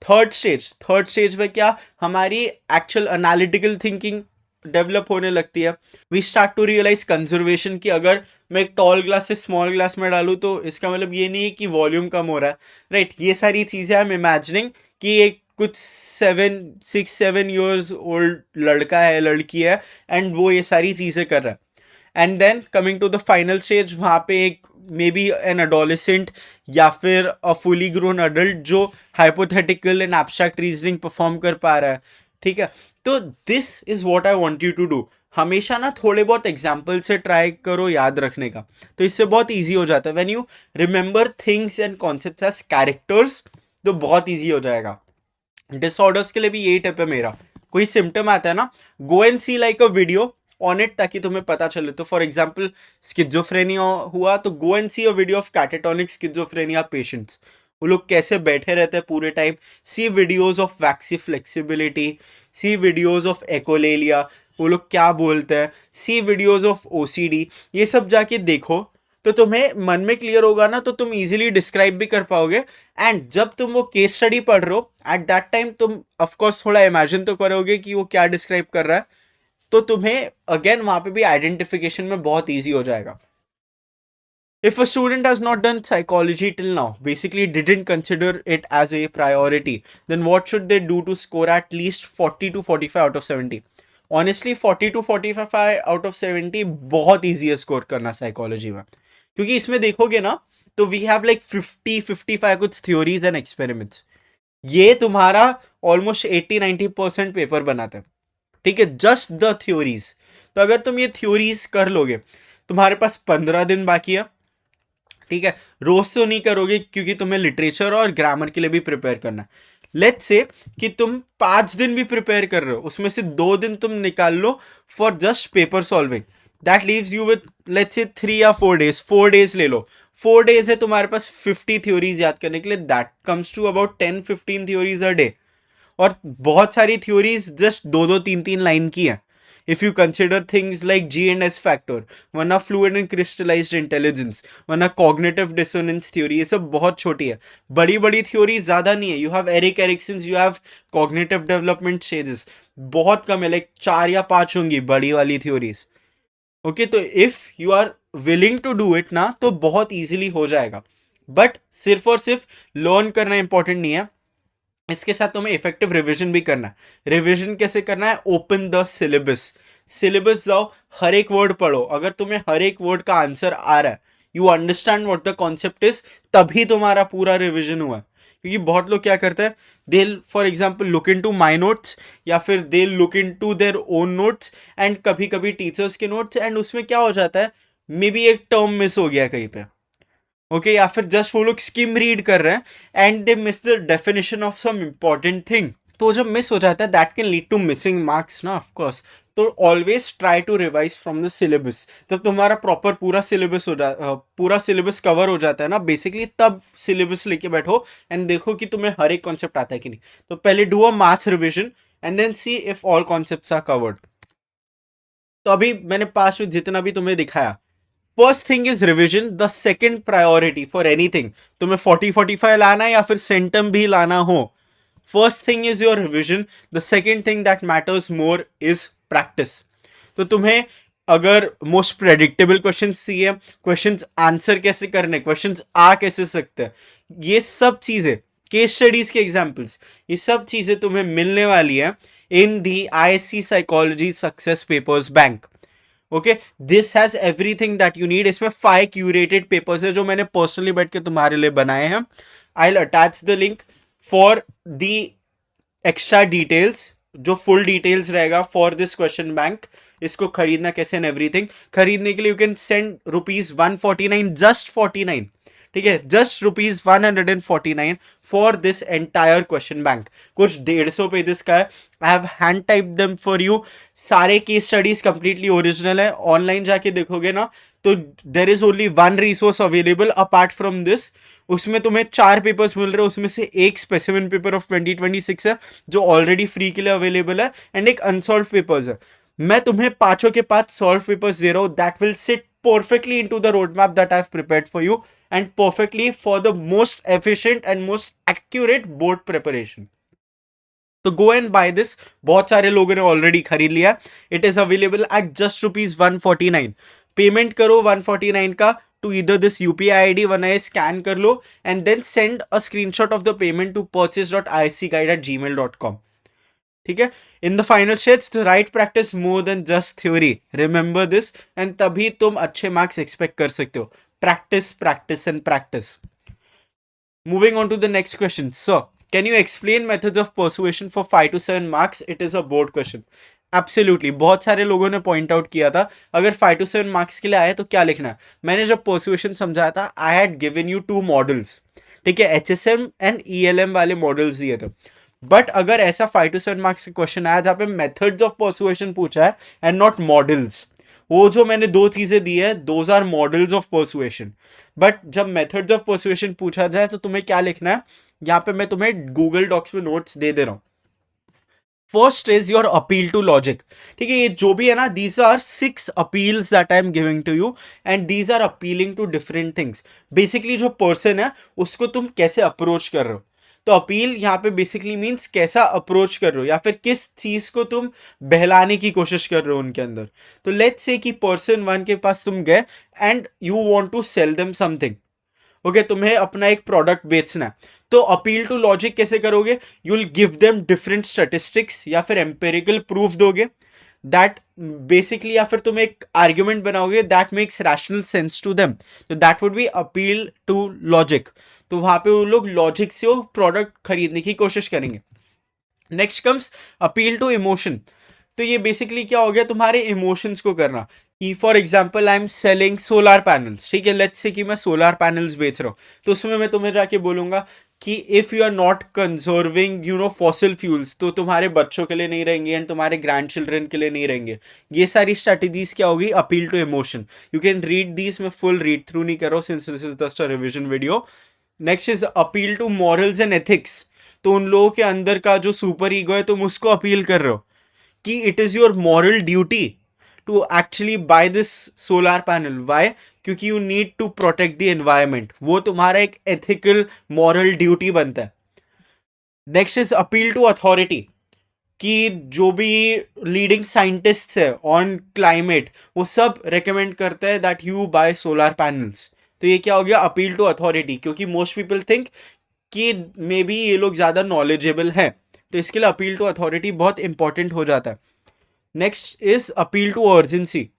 Third stage में क्या? हमारी एक्चुअल एनालिटिकल थिंकिंग डेवलप होने लगती है. We start to realise conservation, कि अगर मैं एक टॉल ग्लास से स्मॉल ग्लास में डालूं तो इसका मतलब ये नहीं है कि वॉल्यूम कम हो रहा है, राइट. ये सारी चीजें हम इमेजिनिंग कि एक कुछ 6-7 years ओल्ड लड़का है, लड़की है, एंड वो ये सारी चीजें कर रहा है. And then coming to the final stage, वहां पे एक मे बी एन एडोलेसेंट या फिर अ फुली ग्रोन अडल्ट जो hypothetical and abstract reasoning perform कर पा रहा है, ठीक है. तो this is what I want you to do. हमेशा ना थोड़े बहुत एग्जाम्पल से ट्राई करो याद रखने का, तो इससे बहुत ईजी हो जाता है. When you remember things and concepts as characters तो बहुत ईजी हो जाएगा. डिसऑर्डर्स के लिए भी यही टिप है मेरा. कोई सिम्टम आता है ना, go and see like a video on it ताकि तुम्हें पता चले. तो फॉर एग्जाम्पल स्किज़ोफ्रेनिया हुआ तो go and see a video of catatonic schizophrenia patients. वो लोग कैसे बैठे रहते हैं पूरे time. See videos of waxy flexibility, see videos of echolalia, वो लोग क्या बोलते हैं. See videos of OCD. ये सब जाके देखो तो तुम्हें मन में क्लियर होगा ना, तो तुम इजीली डिस्क्राइब भी कर पाओगे. एंड जब तुम वो केस स्टडी पढ़ रहे हो एट दैट टाइम तुम ऑफकोर्स थोड़ा इमेजिन तो करोगे कि वो क्या डिस्क्राइब कर रहा है, तो तुम्हें अगेन वहां पे भी आइडेंटिफिकेशन में बहुत ईजी हो जाएगा. If a student has not done psychology till now, basically didn't consider it as a priority, then what should they do to score at least 40 to 45 out of 70? Honestly, 40 to 45 out of 70 बहुत easy है score करना psychology में. क्योंकि इसमें देखोगे ना तो we have like 50-55 कुछ थ्योरीज एंड एक्सपेरिमेंट्स. ये तुम्हारा ऑलमोस्ट 80-90% पेपर बनाते हैं, ठीक है, जस्ट द थ्योरीज. तो अगर तुम ये थ्योरीज कर लोगे, तुम्हारे पास 15 दिन बाकी है, ठीक है. रोज तो नहीं करोगे क्योंकि तुम्हें लिटरेचर और ग्रामर के लिए भी प्रिपेयर करना है. लेट्स से कि तुम 5 दिन भी प्रिपेयर कर रहे हो, उसमें से 2 दिन तुम निकाल लो for just paper solving. That leaves you with let's say 3 या 4 days. 4 days ले लो. 4 days है तुम्हारे पास 50 थ्योरीज याद करने के लिए. That comes to about 10-15 theories a day. और बहुत सारी थ्योरीज जस्ट 2-3 लाइन की है. If you consider things like G and S factor, वरना fluid and crystallized intelligence, वरना cognitive dissonance theory, ये सब बहुत छोटी है. बड़ी बड़ी थ्योरी ज़्यादा नहीं है. You have Erik Erikson's, you have cognitive development stages, बहुत कम है, लाइक 4 या 5 होंगी बड़ी वाली थ्योरीज. ओके, तो if you are willing to do it ना तो बहुत ईजिली हो जाएगा. बट सिर्फ और सिर्फ लर्न करना इंपॉर्टेंट नहीं है, इसके साथ तुम्हें इफेक्टिव रिवीजन भी करना है. रिवीजन कैसे करना है? ओपन द सिलेबस जाओ, हर एक वर्ड पढ़ो. अगर तुम्हें हर एक वर्ड का आंसर आ रहा है, you understand what the concept is, तभी तुम्हारा पूरा रिवीजन हुआ. क्योंकि बहुत लोग क्या करते हैं, they for example look into my notes या फिर they look into their own notes and कभी कभी टीचर्स के नोट्स, एंड उसमें क्या हो जाता है, मे बी एक टर्म मिस हो गया कहीं पे, ओके, या फिर जस्ट वो लोग स्किम रीड कर रहे हैं and they miss the definition of some important thing. तो जब मिस हो जाता है that can lead to missing marks ना, ऑफकोर्स. तो always try to revise from the syllabus. तब तुम्हारा प्रॉपर पूरा सिलेबस कवर हो जाता है ना बेसिकली. तब सिलेबस लेके बैठो एंड देखो कि तुम्हें हर एक कॉन्सेप्ट आता है कि नहीं. तो पहले do a mass revision and then see if all concepts are covered. तो अभी मैंने पास में जितना भी तुम्हें दिखाया, first thing is revision, the second priority for anything, तुम्हें 40-45 लाना है या फिर सेंटम भी लाना हो, first thing is your revision, the second thing that matters more is practice. तो तुम्हें अगर मोस्ट प्रेडिक्टेबल क्वेश्चन चाहिए, क्वेश्चंस आंसर कैसे करने, क्वेश्चंस आ कैसे सकते हैं, ये सब चीजें, केस स्टडीज के एग्जांपल्स, ये सब चीजें तुम्हें मिलने वाली है in the ISC psychology success papers bank. Okay, this has everything that you need. इसमें 5 क्यूरेटेड पेपर्स है जो मैंने पर्सनली बैठ के तुम्हारे लिए बनाए हैं। I will attach the link for the extra details, जो फुल डिटेल्स रहेगा फॉर दिस क्वेश्चन बैंक, इसको खरीदना कैसे एंड एवरीथिंग। खरीदने के लिए यू कैन सेंड ₹149, जस्ट 49, ठीक है, just ₹149 for this entire question bank. कुछ 150 पेजेस का है। I have hand type them for you. सारे केस स्टडीज कंप्लीटली ओरिजिनल है। ऑनलाइन जाके देखोगे ना तो there is only one resource available apart from this. उसमें तुम्हें 4 पेपर्स मिल रहे हैं, उसमें से एक स्पेसिमेन पेपर ऑफ 2026 है जो ऑलरेडी फ्री के लिए अवेलेबल है, एंड एक अनसॉल्व पेपर्स है। मैं तुम्हें पांचों के 5 सॉल्व पेपर्स दे रहा हूं, that will sit perfectly into the roadmap that I've prepared for you and perfectly for the most efficient and most accurate board preparation. तो गो एंड बाय दिस। बहुत सारे लोगों ने ऑलरेडी खरीद लिया। It is available at just ₹149। Payment करो 149 का to इधर दिस यूपीआई आईडी, वरना स्कैन कर लो and then send a screenshot of the payment to purchase.iscguide@gmail.com। ठीक है। In the final stage, the right practice more than just theory, remember this, and तभी तुम अच्छे मार्क्स एक्सपेक्ट कर सकते हो। Practice, practice and practice. Moving on to the next question. Sir, can you explain methods of persuasion for 5 to 7 marks? It is a board question. Absolutely. बहुत सारे लोगों ने पॉइंट आउट किया था अगर 5 to 7 मार्क्स के लिए आए तो क्या लिखना है। मैंने जब persuasion समझाया था, I had given you 2 models, ठीक है, HSM एंड ELM वाले मॉडल्स दिए थे। बट अगर ऐसा 5 to 7 मार्क्स का क्वेश्चन आया जहाँ पे मेथड्स ऑफ परसुएशन पूछा है एंड नॉट मॉडल्स, वो जो मैंने 2 चीजें दी है, those are models of persuasion. But जब मेथड्स ऑफ परसुएशन पूछा जाए तो तुम्हें क्या लिखना है, यहाँ पे मैं तुम्हें गूगल डॉक्स में नोट्स दे रहा हूं। First is your appeal to logic, ठीक है, ये जो भी है ना, these are 6 appeals that I am giving to you and these are appealing to different things. Basically जो पर्सन है उसको तुम कैसे अप्रोच कर रहे हो। तो अपील यहाँ पे बेसिकली मीन्स कैसा अप्रोच कर रहे हो या फिर किस चीज को तुम बहलाने की कोशिश कर रहे हो उनके अंदर। तो लेट्स से कि पर्सन 1 के पास तुम गए and you want to sell them something. Okay, तुम्हें अपना एक प्रोडक्ट बेचना है, तो अपील टू लॉजिक कैसे करोगे, you will give them different statistics या फिर एम्पेरिकल प्रूफ दोगे दैट बेसिकली, या फिर तुम एक आर्ग्यूमेंट बनाओगे that makes rational sense to them, तो that would be appeal to logic. तो वहां पे वो लोग लॉजिक से वो प्रोडक्ट खरीदने की कोशिश करेंगे। Next comes appeal to emotion. तो ये बेसिकली क्या हो गया, तुम्हारे इमोशंस को करना। कि for example I am selling solar panels, ठीक है, लेट्स से कि मैं सोलर पैनल्स बेच रहा हूँ, तो उसमें मैं तुम्हें जाके बोलूंगा कि if you are not conserving fossil fuels, तो तुम्हारे बच्चों के लिए नहीं रहेंगे एंड तुम्हारे ग्रैंड चिल्ड्रन के लिए नहीं रहेंगे। ये सारी स्ट्रैटेजीज क्या होगी, appeal to emotion. You can read these, मैं फुल रीड थ्रू नहीं कर रहा हूँ since this is just a revision video. Next is appeal to morals and ethics. तो उन लोगों के अंदर का जो सुपर ईगो है तुम उसको अपील कर रहे हो कि it is your moral duty to actually buy this solar panel. Why? क्योंकि you need to protect the environment, वो तुम्हारा एक एथिकल मॉरल ड्यूटी बनता है। Next is appeal to authority, कि जो भी लीडिंग साइंटिस्ट है ऑन क्लाइमेट वो सब रेकमेंड करते हैं that you buy solar panels. तो ये क्या हो गया, अपील टू अथॉरिटी, क्योंकि मोस्ट पीपल थिंक कि मे बी ये लोग ज़्यादा नॉलेजेबल हैं, तो इसके लिए अपील टू अथॉरिटी बहुत इंपॉर्टेंट हो जाता है। Next is appeal to urgency.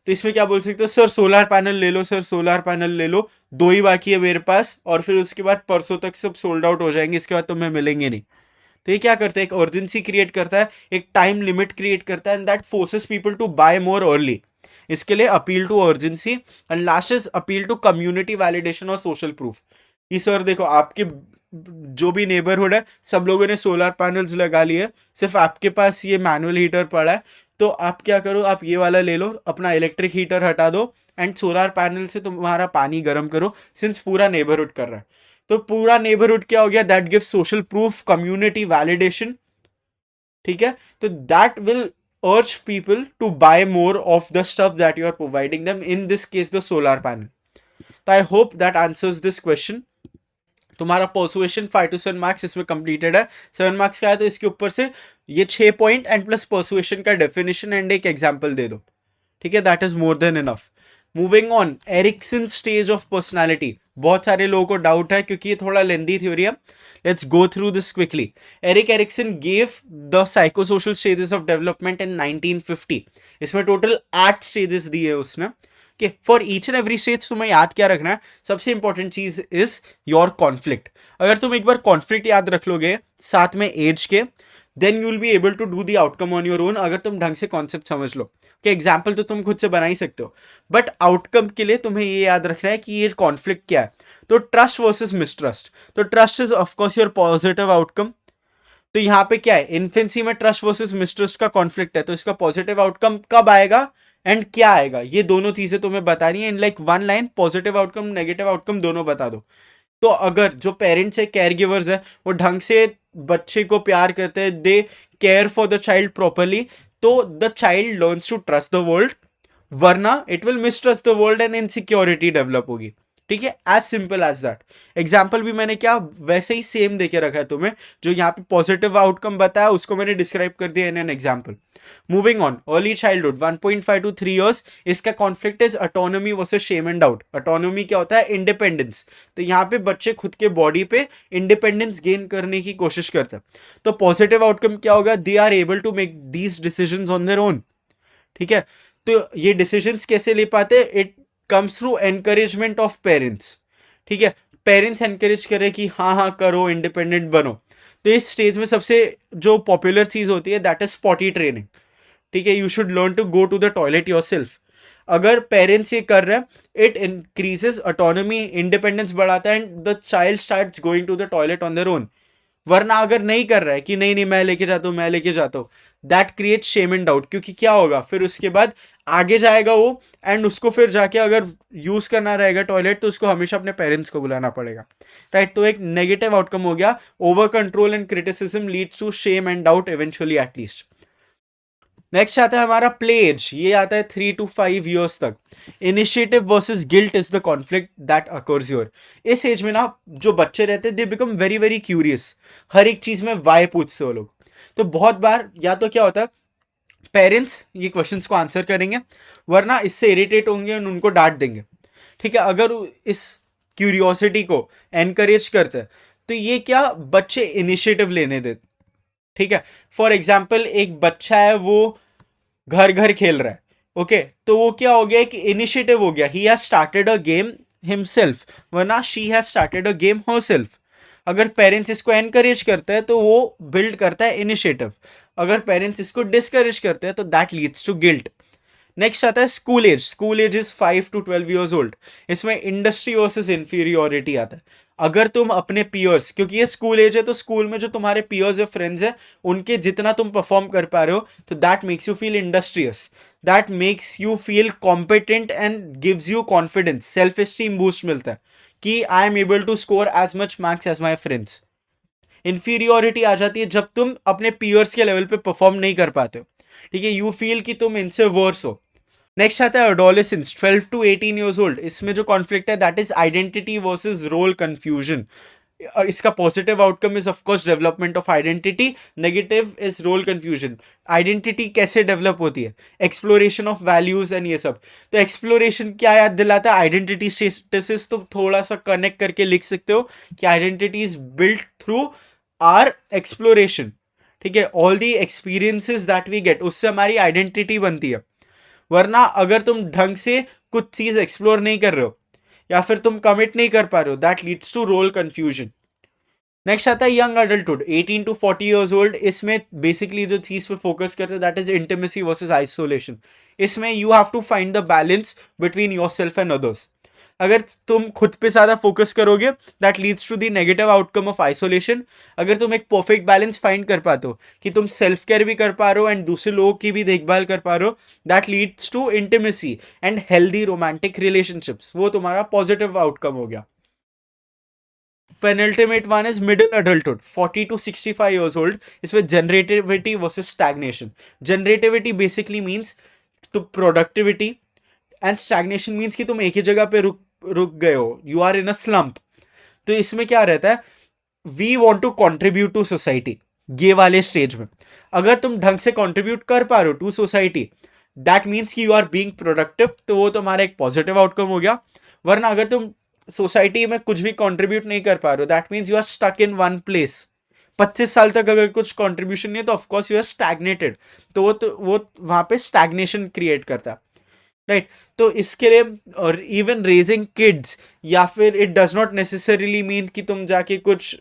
तो इसमें क्या बोल सकते हो, सर सोलर पैनल ले लो, सर सोलर पैनल ले लो, 2 ही बाकी है मेरे पास और फिर उसके बाद परसों तक सब सोल्ड आउट हो जाएंगे, इसके बाद तो मैं मिलेंगे नहीं। तो ये क्या करता है, एक अर्जेंसी क्रिएट करता है, एक टाइम लिमिट क्रिएट करता है and that forces people to buy more early. इसके लिए appeal to urgency. And last is appeal to community validation और सोशल प्रूफ। ये सर देखो, आपके जो भी नेबरहुड है सब लोगों ने सोलर पैनल्स लगा लिए, सिर्फ आपके पास ये मैनुअल हीटर पड़ा है, तो आप क्या करो, आप ये वाला ले लो, अपना इलेक्ट्रिक हीटर हटा दो एंड सोलर पैनल से तुम्हारा पानी गर्म करो, सिंस पूरा नेबरहुड कर रहा है। तो पूरा नेबरहुड क्या हो गया, that gives social proof, community validation, ठीक है। तो that will urge people to buy more of the stuff that you are providing them, in this case the solar panel. So I hope that answers this question. तुम्हारा persuasion 5 to 7 marks इसमें completed है. 7 marks का है तो इसके ऊपर से ये 6 पॉइंट एंड प्लस परसुएशन का डेफिनेशन एंड एक एग्जाम्पल दे दो. ठीक है, that is more than enough. Moving on, Erikson stage of personality. बहुत सारे लोगों को डाउट है क्योंकि ये थोड़ा लेंदी थ्योरी है. Let's go through this quickly. Eric Erikson gave the psychosocial stages of development in 1950. इसमें टोटल 8 स्टेजेस दिए उसने. Okay, for each and every stage तुम्हें याद क्या रखना है, सबसे इंपॉर्टेंट चीज इज योर कॉन्फ्लिक्ट. अगर तुम एक बार कॉन्फ्लिक्ट याद रख लोगे साथ में एज के, then you will be able to do the outcome on your own. अगर तुम ढंग से कॉन्सेप्ट समझ लो कि एग्जाम्पल तो तुम खुद से बना ही सकते हो, बट आउटकम के लिए तुम्हें ये याद रखना है कि ये कॉन्फ्लिक्ट क्या है. तो ट्रस्ट वर्सेस मिसट्रस्ट. तो trust is of course your positive outcome. तो यहाँ पे क्या है, इन्फेंसी में ट्रस्ट वर्सेस मिसट्रस्ट का कॉन्फ्लिक्ट है, तो इसका पॉजिटिव आउटकम कब आएगा एंड क्या आएगा, ये दोनों चीजें तुम्हें बतानी है in like one line. Positive outcome negative outcome दोनों बता दो. तो अगर जो पेरेंट्स है, केयर गिवर्स है, वो ढंग से बच्चे को प्यार करते हैं, they care for the child properly, तो the child learns to trust the world. वरना it will mistrust the world and insecurity develop होगी. ठीक है, as simple as that. Example भी मैंने क्या वैसे ही सेम देके रखा है तुम्हें. जो यहाँ पे पॉजिटिव आउटकम बताया उसको मैंने डिस्क्राइब कर दिया in an example. Moving on, early childhood 1.5 to 3 years. इसका conflict is autonomy versus Shem and doubt. Autonomy क्या होता है, इंडिपेंडेंस. तो यहाँ पे बच्चे खुद के बॉडी पे इंडिपेंडेंस गेन करने की कोशिश करते हैं. तो पॉजिटिव आउटकम क्या होगा, they are able to make these decisions on their own. ठीक है, तो ये डिसीजंस कैसे ले पाते, it comes through encouragement of parents. ठीक है, पेरेंट्स एनकरेज करे कि हाँ हाँ करो, इंडिपेंडेंट बनो. तो इस स्टेज में सबसे जो पॉपुलर चीज होती है दैट इज पॉटी ट्रेनिंग. ठीक है, you should learn to go to the toilet yourself. अगर पेरेंट्स ये कर रहे हैं, इट इंक्रीजेस ऑटोनॉमी, इंडिपेंडेंस बढ़ाता है and the child starts going to the toilet on their own. वरना अगर नहीं कर रहा है कि नहीं नहीं मैं लेके जाता हूँ मैं लेके जाता हूँ, that create Shem and doubt. क्योंकि क्या होगा फिर उसके बाद आगे जाएगा वो, एंड उसको फिर जाके अगर यूज करना रहेगा टॉयलेट तो उसको हमेशा अपने पेरेंट्स को बुलाना पड़ेगा. राइट, तो एक नेगेटिव आउटकम हो गया. Over control and criticism leads to shame and doubt eventually at least. Next आता है हमारा प्ले एज. ये आता है 3 to 5 years तक. Initiative versus guilt is the conflict that occurs your. इस एज में ना जो बच्चे रहते हैं they become very very curious. हर एक चीज में वाई पूछते हो लोग. तो बहुत बार या तो क्या होता है, पेरेंट्स ये क्वेश्चंस को आंसर करेंगे, वरना इससे इरिटेट होंगे और उनको डांट देंगे. ठीक है, अगर इस क्यूरियोसिटी को एनकरेज करते हैं तो ये क्या बच्चे इनिशिएटिव लेने देते. ठीक है, फॉर एग्जाम्पल एक बच्चा है वो घर घर खेल रहा है. ओके, तो वो क्या हो गया, कि इनिशिएटिव हो गया, he has started a game himself, वरना she has started a game herself. अगर पेरेंट्स इसको एनकरेज करते हैं तो वो बिल्ड करता है इनिशिएटिव. अगर पेरेंट्स इसको डिस्करेज करते हैं तो that leads to guilt. Next आता है school age. School age is 5 to 12 years old. इसमें इंडस्ट्री वर्सेस इंफीरियोरिटी आता है. अगर तुम अपने पियर्स, क्योंकि ये स्कूल एज है तो स्कूल में जो तुम्हारे पियर्स या फ्रेंड्स हैं उनके जितना तुम परफॉर्म कर पा रहे हो, तो that makes you feel industrious, that makes you feel competent and gives you confidence, self esteem boost मिलता है कि I am able to score as much marks as my friends. Inferiority आ जाती है जब तुम अपने पियर्स के लेवल पे परफॉर्म नहीं कर पाते हो. ठीक है, यू फील कि तुम इनसे वर्स हो. नेक्स्ट आता है एडोलेसेंस 12 to 18 years old. इसमें जो कॉन्फ्लिक्ट है that is identity versus role confusion. इसका positive outcome is of course development of identity, negative is role confusion. Identity कैसे डेवलप होती है, एक्सप्लोरेशन ऑफ वैल्यूज एंड ये सब. तो एक्सप्लोरेशन क्या याद दिलाता है, आइडेंटिटी स्टेटस. तो थोड़ा सा कनेक्ट करके लिख सकते हो कि identity is built through our exploration. ठीक है, all the experiences that we get, उससे हमारी आइडेंटिटी बनती है. वरना अगर तुम ढंग से कुछ चीज एक्सप्लोर नहीं कर रहे हो या फिर तुम कमिट नहीं कर पा रहे हो, that leads to role confusion. Next आता है young adulthood 18 to 40 years old. इसमें बेसिकली जो चीज पे फोकस करते हैं that is intimacy versus isolation. इसमें you have to find the balance between yourself and others. अगर तुम खुद पे ज्यादा फोकस करोगे that leads to the negative outcome of isolation. अगर तुम एक परफेक्ट बैलेंस फाइंड कर पाते हो कि तुम सेल्फ केयर भी कर पा रहे हो एंड दूसरे लोगों की भी देखभाल कर पा रहे हो, that leads to intimacy and healthy romantic relationships. वो तुम्हारा पॉजिटिव आउटकम हो गया. penultimate one is middle adulthood, 40 to 65 years old. इसमें generativity versus stagnation. Generativity basically means to productivity and stagnation means कि तुम एक ही जगह पे रुक गए हो, you are in a slump. तो इसमें क्या रहता है, we want to contribute to society. ये वाले स्टेज में अगर तुम ढंग से कंट्रीब्यूट कर पा रहे हो टू सोसाइटी, दैट मीन्स कि यू आर बीइंग प्रोडक्टिव, तो वो तुम्हारा एक पॉजिटिव आउटकम हो गया. वरना अगर तुम सोसाइटी में कुछ भी कंट्रीब्यूट नहीं कर पा रहे हो, that means you are stuck in one place. 25 साल तक अगर कुछ कंट्रीब्यूशन नहीं है तो ऑफकोर्स यू आर स्टैग्नेटेड. तो वो वहां पे स्टैग्नेशन क्रिएट करता है, राइट. तो इसके लिए और इवन रेजिंग किड्स, या फिर it does not necessarily mean कि तुम जाके कुछ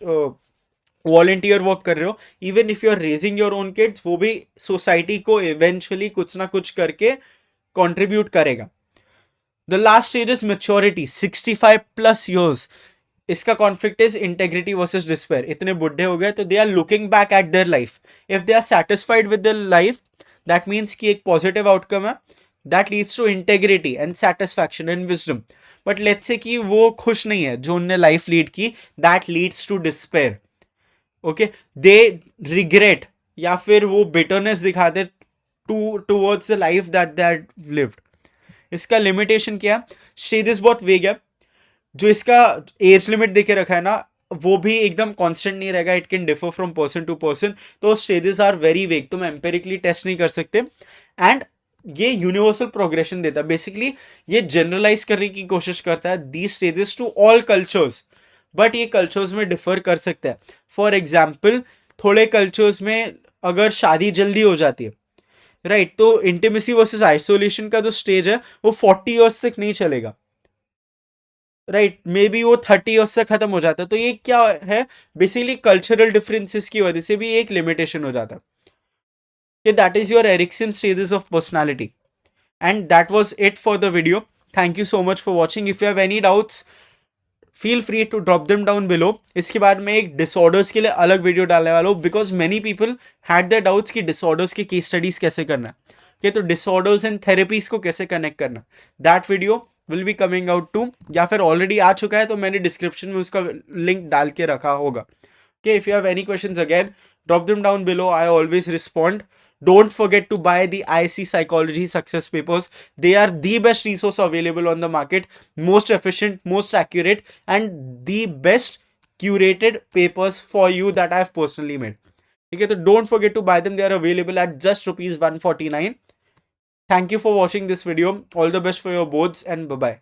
वॉलंटियर वर्क कर रहे हो. Even if you are raising your own kids, वो भी सोसाइटी को इवेंचुअली कुछ ना कुछ करके कंट्रीब्यूट करेगा. The last stage is maturity, 65 plus years. इसका conflict is integrity versus despair. इतने बुढ़े हो गए तो they are looking back at their life. If they are satisfied with their life, that means कि एक पॉजिटिव आउटकम है, that leads to integrity and satisfaction and wisdom. But let's say कि वो खुश नहीं है जो उनने लाइफ लीड की, that leads to despair. Okay, they regret या फिर वो बिटरनेस दिखाते towards the life that they had lived. इसका लिमिटेशन क्या है, स्टेजेस बहुत वेग है. जो इसका एज लिमिट देके रखा है ना, वो भी एकदम कांस्टेंट नहीं रहेगा. It can differ from person to person. तो स्टेजेस आर वेरी वेग, तुम एम्पेरिकली टेस्ट नहीं कर सकते. एंड ये यूनिवर्सल प्रोग्रेशन देता है. बेसिकली ये जनरलाइज करने की कोशिश करता है the stages to all cultures, but ये कल्चर्स में डिफर कर सकता है. फॉर एग्जाम्पल, थोड़े कल्चर्स में अगर शादी जल्दी हो जाती है, राइट, तो इंटीमेसी वर्सेस आइसोलेशन का जो स्टेज है वो 40 ईयर्स तक नहीं चलेगा, राइट. मे बी वो 30 ईयर्स से खत्म हो जाता है. तो ये क्या है, बेसिकली कल्चरल डिफरेंसेस की वजह से भी एक लिमिटेशन हो जाता है. That is your Erikson stages of personality. And that was it for the video. Thank you so much for watching. If you have any doubts, feel free to drop them down below. इसके बाद मैं एक disorders के लिए अलग video डालने वाला हूँ, because many people had the doubts कि डिसऑर्डर्स की केस स्टडीज कैसे करना है, तो डिसऑर्डर्स एंड थेरेपीज को कैसे कनेक्ट करना, that video will be coming out too, या फिर ऑलरेडी आ चुका है तो मैंने डिस्क्रिप्शन में उसका लिंक डाल के रखा होगा. Okay, if you have any questions again, drop them down below. I always respond. Don't forget to buy the IC Psychology Success Papers. They are the best resource available on the market, most efficient, most accurate, and the best curated papers for you that I have personally made. Okay, so don't forget to buy them. They are available at just rupees 149. Thank you for watching this video. All the best for your boards, and bye-bye.